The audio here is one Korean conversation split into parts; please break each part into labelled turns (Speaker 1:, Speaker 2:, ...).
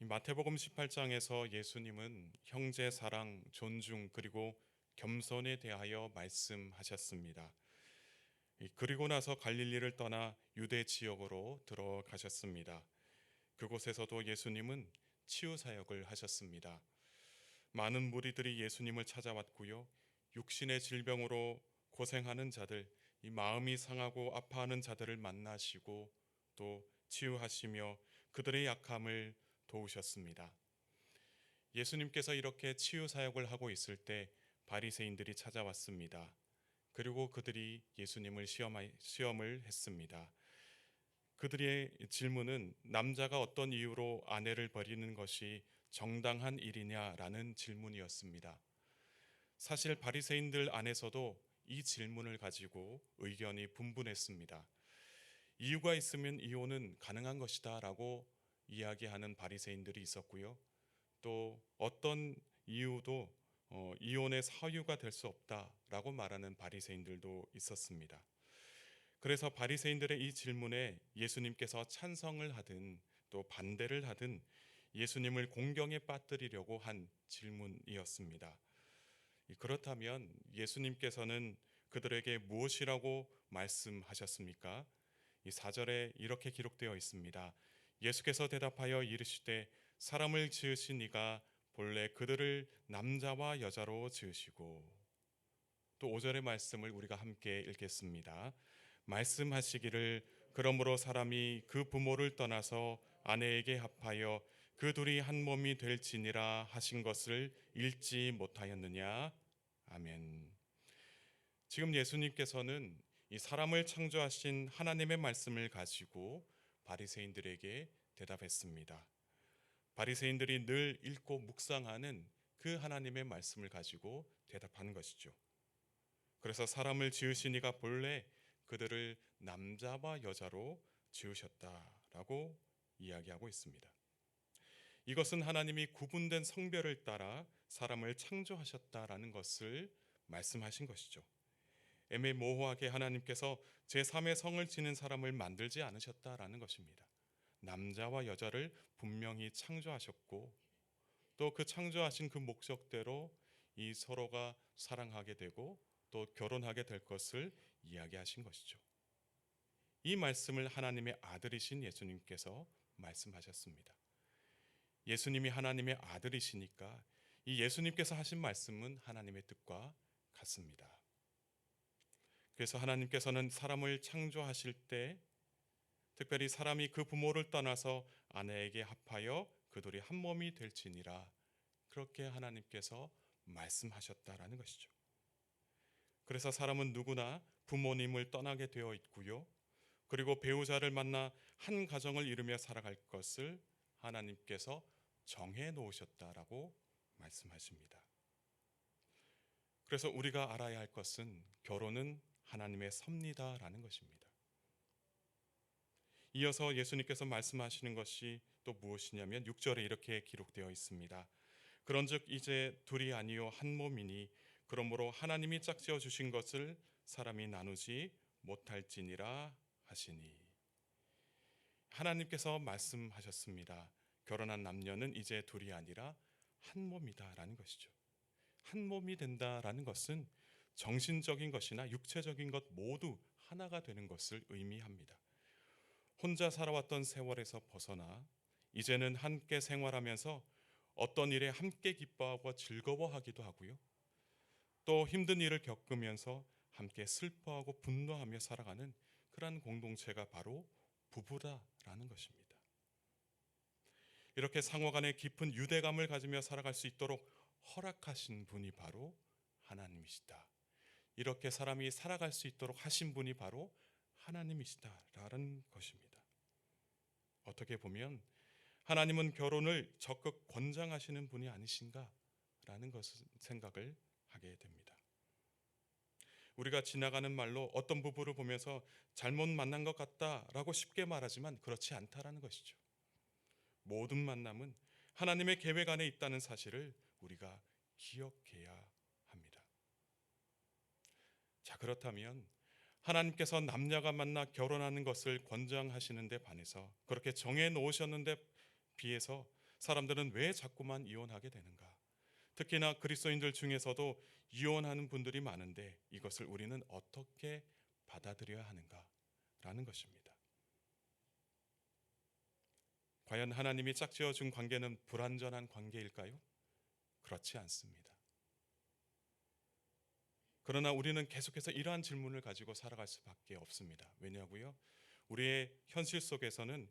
Speaker 1: 이 마태복음 18장에서 예수님은 형제 사랑, 존중 그리고 겸손에 대하여 말씀하셨습니다. 그리고 나서 갈릴리를 떠나 유대 지역으로 들어가셨습니다. 그곳에서도 예수님은 치유 사역을 하셨습니다. 많은 무리들이 예수님을 찾아왔고요. 육신의 질병으로 고생하는 자들, 이 마음이 상하고 아파하는 자들을 만나시고 또 치유하시며 그들의 약함을 도우셨습니다. 예수님께서 이렇게 치유 사역을 하고 있을 때 바리새인들이 찾아왔습니다. 그리고 그들이 예수님을 시험을 했습니다. 그들의 질문은 남자가 어떤 이유로 아내를 버리는 것이 정당한 일이냐라는 질문이었습니다. 사실 바리새인들 안에서도 이 질문을 가지고 의견이 분분했습니다. 이유가 있으면 이혼은 가능한 것이다라고 이야기하는 바리새인들이 있었고요. 또 어떤 이유도 이혼의 사유가 될 수 없다라고 말하는 바리새인들도 있었습니다. 그래서 바리새인들의 이 질문에 예수님께서 찬성을 하든 또 반대를 하든 예수님을 공경에 빠뜨리려고 한 질문이었습니다. 그렇다면 예수님께서는 그들에게 무엇이라고 말씀하셨습니까? 이 4절에 이렇게 기록되어 있습니다. 예수께서 대답하여 이르시되 사람을 지으신 이가 본래 그들을 남자와 여자로 지으시고, 또 5절의 말씀을 우리가 함께 읽겠습니다. 말씀하시기를 그러므로 사람이 그 부모를 떠나서 아내에게 합하여 그 둘이 한 몸이 될지니라 하신 것을 읽지 못하였느냐. 아멘. 지금 예수님께서는 이 사람을 창조하신 하나님의 말씀을 가지고 바리새인들에게 대답했습니다. 바리새인들이 늘 읽고 묵상하는 그 하나님의 말씀을 가지고 대답하는 것이죠. 그래서 사람을 지으신 이가 본래 그들을 남자와 여자로 지으셨다라고 이야기하고 있습니다. 이것은 하나님이 구분된 성별을 따라 사람을 창조하셨다라는 것을 말씀하신 것이죠. 애매모호하게 하나님께서 제3의 성을 지닌 사람을 만들지 않으셨다라는 것입니다. 남자와 여자를 분명히 창조하셨고 또 그 창조하신 그 목적대로 이 서로가 사랑하게 되고 또 결혼하게 될 것을 이야기하신 것이죠. 이 말씀을 하나님의 아들이신 예수님께서 말씀하셨습니다. 예수님이 하나님의 아들이시니까 이 예수님께서 하신 말씀은 하나님의 뜻과 같습니다. 그래서 하나님께서는 사람을 창조하실 때 특별히 사람이 그 부모를 떠나서 아내에게 합하여 그들이 한 몸이 될지니라, 그렇게 하나님께서 말씀하셨다라는 것이죠. 그래서 사람은 누구나 부모님을 떠나게 되어 있고요. 그리고 배우자를 만나 한 가정을 이루며 살아갈 것을 하나님께서 정해 놓으셨다라고 말씀하십니다. 그래서 우리가 알아야 할 것은 결혼은 하나님의 섭리다라는 것입니다. 이어서 예수님께서 말씀하시는 것이 또 무엇이냐면 6절에 이렇게 기록되어 있습니다. 그런즉 이제 둘이 아니요 한 몸이니 그러므로 하나님이 짝지어 주신 것을 사람이 나누지 못할지니라 하시니. 하나님께서 말씀하셨습니다. 결혼한 남녀는 이제 둘이 아니라 한 몸이다라는 것이죠. 한 몸이 된다라는 것은 정신적인 것이나 육체적인 것 모두 하나가 되는 것을 의미합니다. 혼자 살아왔던 세월에서 벗어나 이제는 함께 생활하면서 어떤 일에 함께 기뻐하고 즐거워하기도 하고요. 또 힘든 일을 겪으면서 함께 슬퍼하고 분노하며 살아가는 그러한 공동체가 바로 부부다라는 것입니다. 이렇게 상호 간에 깊은 유대감을 가지며 살아갈 수 있도록 허락하신 분이 바로 하나님이시다. 이렇게 사람이 살아갈 수 있도록 하신 분이 바로 하나님이시다라는 것입니다. 어떻게 보면 하나님은 결혼을 적극 권장하시는 분이 아니신가라는 것을 생각을 하게 됩니다. 우리가 지나가는 말로 어떤 부부를 보면서 잘못 만난 것 같다라고 쉽게 말하지만 그렇지 않다라는 것이죠. 모든 만남은 하나님의 계획 안에 있다는 사실을 우리가 기억해야 합니다. 자, 그렇다면 하나님께서 남녀가 만나 결혼하는 것을 권장하시는 데 반해서, 그렇게 정해 놓으셨는데 비해서 사람들은 왜 자꾸만 이혼하게 되는가? 특히나 그리스도인들 중에서도 이혼하는 분들이 많은데 이것을 우리는 어떻게 받아들여야 하는가라는 것입니다. 과연 하나님이 짝지어 준 관계는 불완전한 관계일까요? 그렇지 않습니다. 그러나 우리는 계속해서 이러한 질문을 가지고 살아갈 수밖에 없습니다. 왜냐고요? 우리의 현실 속에서는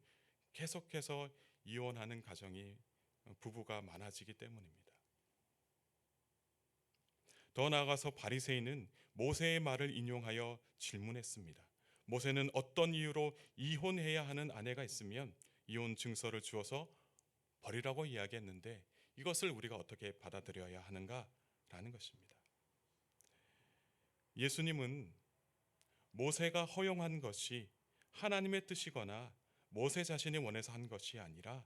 Speaker 1: 계속해서 이혼하는 가정이 부부가 많아지기 때문입니다. 더 나아가서 바리새인은 모세의 말을 인용하여 질문했습니다. 모세는 어떤 이유로 이혼해야 하는 아내가 있으면 이혼 증서를 주어서 버리라고 이야기했는데 이것을 우리가 어떻게 받아들여야 하는가라는 것입니다. 예수님은 모세가 허용한 것이 하나님의 뜻이거나 모세 자신이 원해서 한 것이 아니라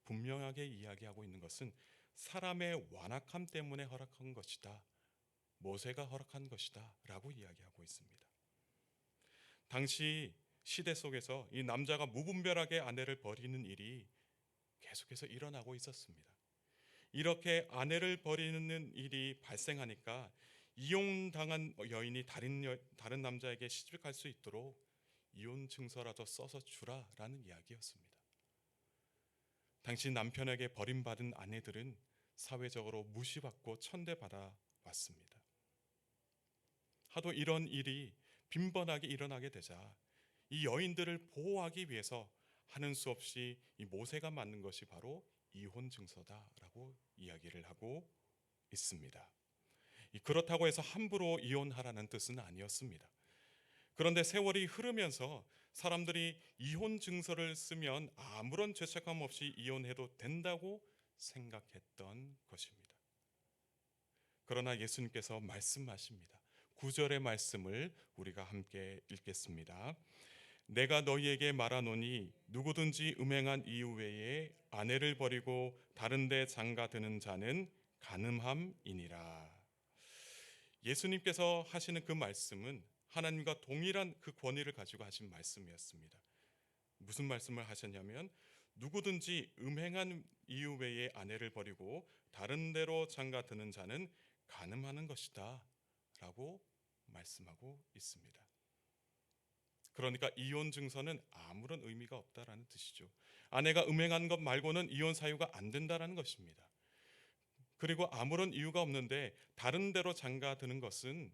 Speaker 1: 분명하게 이야기하고 있는 것은 사람의 완악함 때문에 허락한 것이다. 모세가 허락한 것이다 라고 이야기하고 있습니다. 당시 시대 속에서 이 남자가 무분별하게 아내를 버리는 일이 계속해서 일어나고 있었습니다. 이렇게 아내를 버리는 일이 발생하니까 이혼당한 여인이 다른 남자에게 시집갈 수 있도록 이혼 증서라도 써서 주라라는 이야기였습니다. 당시 남편에게 버림받은 아내들은 사회적으로 무시받고 천대받아 왔습니다. 하도 이런 일이 빈번하게 일어나게 되자 이 여인들을 보호하기 위해서 하는 수 없이 이 모세가 만든 것이 바로 이혼 증서다라고 이야기를 하고 있습니다. 그렇다고 해서 함부로 이혼하라는 뜻은 아니었습니다. 그런데 세월이 흐르면서 사람들이 이혼 증서를 쓰면 아무런 죄책감 없이 이혼해도 된다고 생각했던 것입니다. 그러나 예수님께서 말씀하십니다. 9절의 말씀을 우리가 함께 읽겠습니다. 내가 너희에게 말하노니 누구든지 음행한 이유 외에 아내를 버리고 다른 데 장가드는 자는 간음함이니라. 예수님께서 하시는 그 말씀은 하나님과 동일한 그 권위를 가지고 하신 말씀이었습니다. 무슨 말씀을 하셨냐면 누구든지 음행한 이유 외에 아내를 버리고 다른 데로 장가드는 자는 간음하는 것이다 라고 말씀하고 있습니다. 그러니까 이혼 증서는 아무런 의미가 없다라는 뜻이죠. 아내가 음행한 것 말고는 이혼 사유가 안 된다라는 것입니다. 그리고 아무런 이유가 없는데 다른 데로 장가드는 것은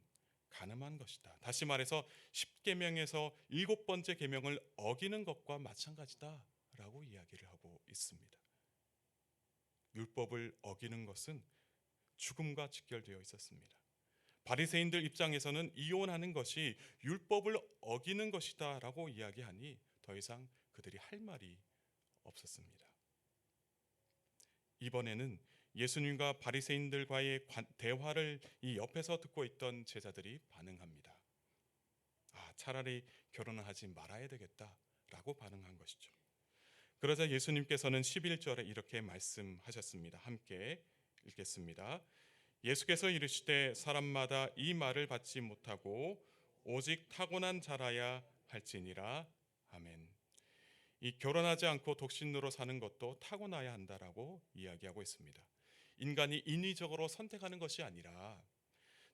Speaker 1: 간음한 것이다. 다시 말해서 10계명에서 7번째 계명을 어기는 것과 마찬가지다라고 이야기를 하고 있습니다. 율법을 어기는 것은 죽음과 직결되어 있었습니다. 바리새인들 입장에서는 이혼하는 것이 율법을 어기는 것이다라고 이야기하니 더 이상 그들이 할 말이 없었습니다. 이번에는 예수님과 바리새인들과의 대화를 이 옆에서 듣고 있던 제자들이 반응합니다. 차라리 결혼을 하지 말아야 되겠다라고 반응한 것이죠. 그러자 예수님께서는 11절에 이렇게 말씀하셨습니다. 함께 읽겠습니다. 예수께서 이르시되 사람마다 이 말을 받지 못하고 오직 타고난 자라야 할지니라. 아멘. 이 결혼하지 않고 독신으로 사는 것도 타고나야 한다라고 이야기하고 있습니다. 인간이 인위적으로 선택하는 것이 아니라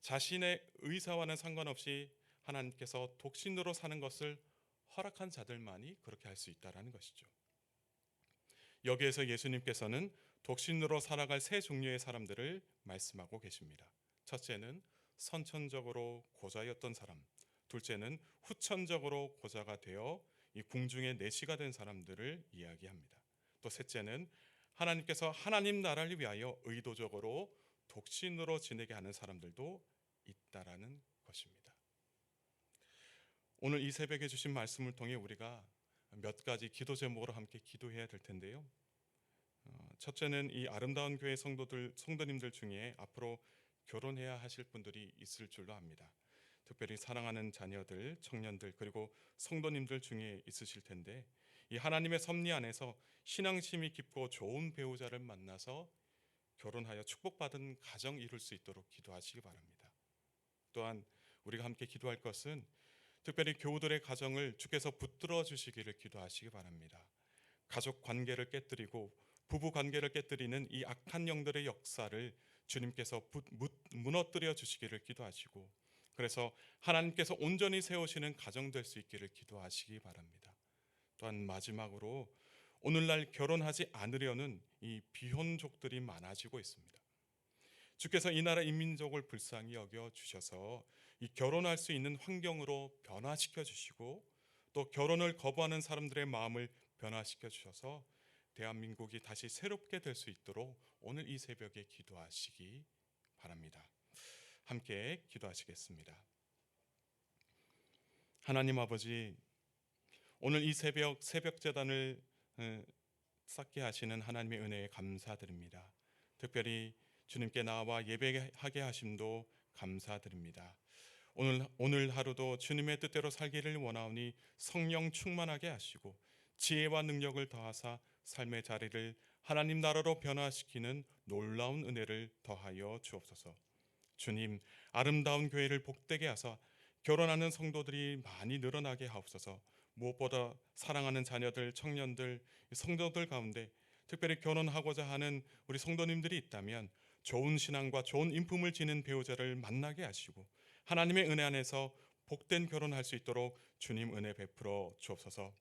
Speaker 1: 자신의 의사와는 상관없이 하나님께서 독신으로 사는 것을 허락한 자들만이 그렇게 할 수 있다라는 것이죠. 여기에서 예수님께서는 독신으로 살아갈 세 종류의 사람들을 말씀하고 계십니다. 첫째는 선천적으로 고자였던 사람, 둘째는 후천적으로 고자가 되어 이 궁중의 내시가 된 사람들을 이야기합니다. 또 셋째는 하나님께서 하나님 나라를 위하여 의도적으로 독신으로 지내게 하는 사람들도 있다라는 것입니다. 오늘 이 새벽에 주신 말씀을 통해 우리가 몇 가지 기도 제목으로 함께 기도해야 될 텐데요. 첫째는 이 아름다운 교회 성도님들 중에 앞으로 결혼해야 하실 분들이 있을 줄로 압니다. 특별히 사랑하는 자녀들, 청년들 그리고 성도님들 중에 있으실 텐데 이 하나님의 섭리 안에서 신앙심이 깊고 좋은 배우자를 만나서 결혼하여 축복받은 가정 이룰 수 있도록 기도하시기 바랍니다. 또한 우리가 함께 기도할 것은 특별히 교우들의 가정을 주께서 붙들어 주시기를 기도하시기 바랍니다. 가족 관계를 깨뜨리고 부부 관계를 깨뜨리는 이 악한 영들의 역사를 주님께서 무너뜨려 주시기를 기도하시고, 그래서 하나님께서 온전히 세우시는 가정 될 수 있기를 기도하시기 바랍니다. 또한 마지막으로 오늘날 결혼하지 않으려는 이 비혼족들이 많아지고 있습니다. 주께서 이 나라 인민족을 불쌍히 여겨 주셔서 이 결혼할 수 있는 환경으로 변화시켜 주시고, 또 결혼을 거부하는 사람들의 마음을 변화시켜 주셔서 대한민국이 다시 새롭게 될 수 있도록 오늘 이 새벽에 기도하시기 바랍니다. 함께 기도하시겠습니다. 하나님 아버지, 오늘 이 새벽 제단을 쌓게 하시는 하나님의 은혜에 감사드립니다. 특별히 주님께 나와 예배하게 하심도 감사드립니다. 오늘 하루도 주님의 뜻대로 살기를 원하오니 성령 충만하게 하시고 지혜와 능력을 더하사 삶의 자리를 하나님 나라로 변화시키는 놀라운 은혜를 더하여 주옵소서. 주님, 아름다운 교회를 복되게 하사 결혼하는 성도들이 많이 늘어나게 하옵소서. 무엇보다 사랑하는 자녀들, 청년들, 성도들 가운데 특별히 결혼하고자 하는 우리 성도님들이 있다면 좋은 신앙과 좋은 인품을 지닌 배우자를 만나게 하시고 하나님의 은혜 안에서 복된 결혼할 수 있도록 주님 은혜 베풀어 주옵소서.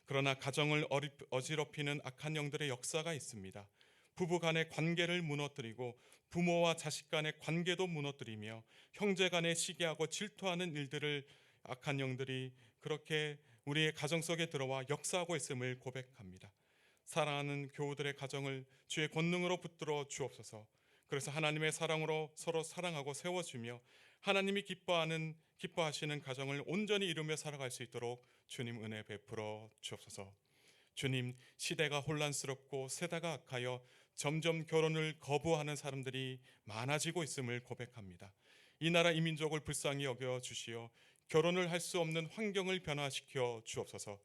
Speaker 1: 그러나 가정을 어지럽히는 악한 영들의 역사가 있습니다. 부부 간의 관계를 무너뜨리고 부모와 자식 간의 관계도 무너뜨리며 형제 간에 시기하고 질투하는 일들을 악한 영들이 그렇게 우리의 가정 속에 들어와 역사하고 있음을 고백합니다. 사랑하는 교우들의 가정을 주의 권능으로 붙들어 주옵소서. 그래서 하나님의 사랑으로 서로 사랑하고 세워주며 하나님이 기뻐하시는 가정을 온전히 이루며 살아갈 수 있도록 주님 은혜 베풀어 주옵소서. 주님, 시대가 혼란스럽고 세대가 악하여 점점 결혼을 거부하는 사람들이 많아지고 있음을 고백합니다. 이 나라 이민족을 불쌍히 여겨 주시어 결혼을 할 수 없는 환경을 변화시켜 주옵소서.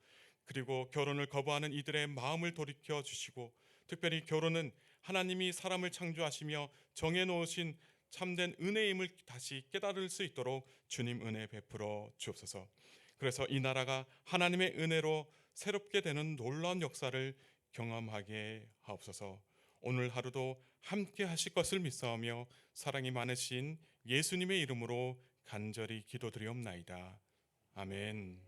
Speaker 1: 그리고 결혼을 거부하는 이들의 마음을 돌이켜 주시고, 특별히 결혼은 하나님이 사람을 창조하시며 정해놓으신 참된 은혜임을 다시 깨달을 수 있도록 주님 은혜 베풀어 주옵소서. 그래서 이 나라가 하나님의 은혜로 새롭게 되는 놀라운 역사를 경험하게 하옵소서. 오늘 하루도 함께 하실 것을 믿사오며 사랑이 많으신 예수님의 이름으로 간절히 기도드리옵나이다. 아멘.